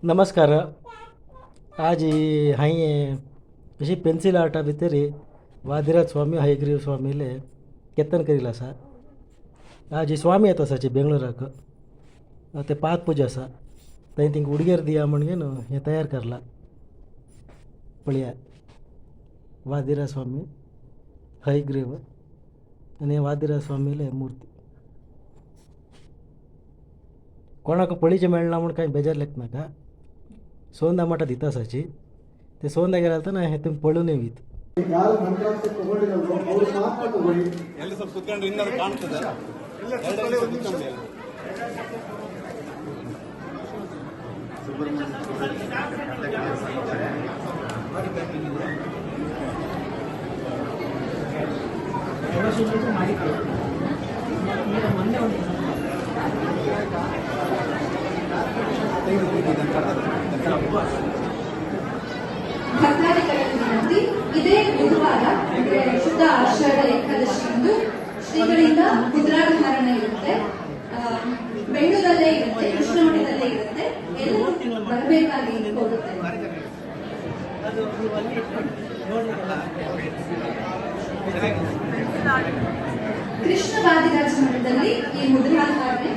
नमस्कार. आज हाई अशी पेन्सिल आर्टा भितर वादिराज स्वामी हयग्रीव स्वामीले केतन करील आसा. आज स्वामी येता आसाची बेंगलोराक ते पात पूजा आसा थंय तिंका उडगेर दिया म्हणून हे तयार करला. पळया वादिराज स्वामी हयग्रीव आनी वादिराज स्वामीले मूर्ती कोणाक पळीचे मेळना म्हणून कांय बेजार लेख नाका. सोंदा मठ दिता आसाची ते सोंदा गेला ना हे तुम पळून येवीत. ಭಕ್ತಾದಿಗಳಲ್ಲಿ ಇದೇ ಗುರುವಾರ ಶುದ್ಧ ಆಷಾಢ ಏಕಾದಶಿಯಂದು ಶ್ರೀಗಳಿಂದ ಮುದ್ರಾಧಾರಣ ಇರುತ್ತೆ. ಬೆಂಗಳೂರಲ್ಲೇ ಇರುತ್ತೆ, ಕೃಷ್ಣಮಠದಲ್ಲೇ ಇರುತ್ತೆ. ಎಲ್ಲರೂ ಬರಬೇಕಾಗಿ ಕೋರುತ್ತೇನೆ. ಕೃಷ್ಣ ವಾದಿರಾಜ ಮಠದಲ್ಲಿ ಈ ಮುದ್ರಾಧಾರಣೆ